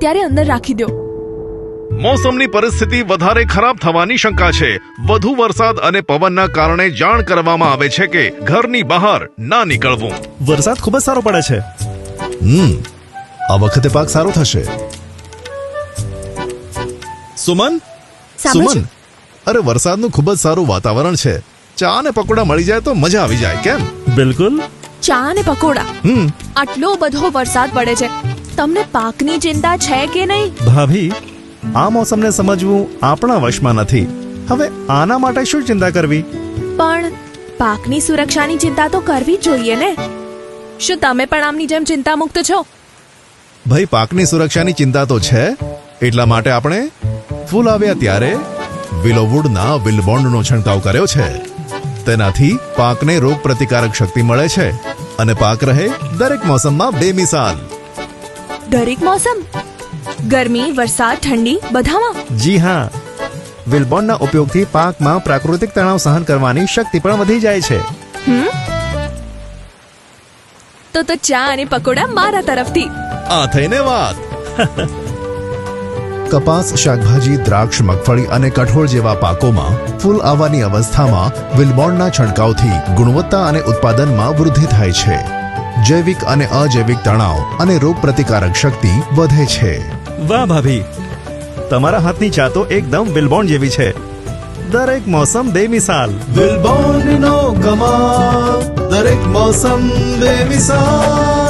અત્યારે અંદર રાખી દો. મોસમની પરિસ્થિતિ વધારે ખરાબ થવાની શંકા છે. વધુ વરસાદ અને પવનના કારણે જાણ કરવામાં આવે છે કે ઘરની બહાર ના નીકળવું. વરસાદ ખૂબ જ સારો પડે છે. આ વખતે પાક સારો થશે. સુમન, સાંભળો છો? અરે વરસાદનું ખૂબ જ સારું વાતાવરણ છે. ચા અને પકોડા મળી જાય તો મજા આવી જાય. કેમ? બિલકુલ. ચા અને પકોડા. આટલો બધો વરસાદ પડે છે, તમને પાકની ચિંતા છે કે નહીં? ભાભી, આ મોસમને સમજવું આપણા વશમાં નથી. હવે આના માટે શું ચિંતા કરવી? પણ પાકની સુરક્ષાની ચિંતા તો કરવી જ જોઈએ ને. શું તમે પણ આમની જેમ ચિંતા મુક્ત છો? ભાઈ, પાકની સુરક્ષાની ચિંતા તો છે. એટલા માટે આપણે ફૂલ આવ્યા ત્યારે વિલોવુડના વિલબોન્ડનો છંટકાવ કર્યો છે. તેનાથી પાકને રોગ પ્રતિકારક શક્તિ મળે છે અને પાક રહે દરેક મોસમમાં બેમિસાલ. દરેક મોસમ? ગરમી, વરસાદ, ઠંડી બધામાં? જી હા, વિલબોન્ડના ઉપયોગથી પાકમાં પ્રાકૃતિક તણાવ સહન કરવાની શક્તિ પણ વધી જાય છે. તો ચા અને પકોડા મારા તરફથી. આ થઈને વાત. કપાસ, શાકભાજી, દ્રાક્ષ, મગફળી અને કઠોળ જેવા પાકોમાં ફૂલ આવવાની અવસ્થામાં વિલબોન્ડના છંટકાવથી ગુણવત્તા અને ઉત્પાદનમાં વૃદ્ધિ થાય છે. જૈવિક અને અજૈવિક તણાવ અને રોગ પ્રતિકારક શક્તિ વધે છે. વાહ ભાભી, તમારા હાથની ચા તો એકદમ વિલબોન્ડ જેવી છે. દરેક મોસમ બેમિસાલ. વિલબોન્ડનો કમાલ, દરેક મોસમ બેમિસાલ.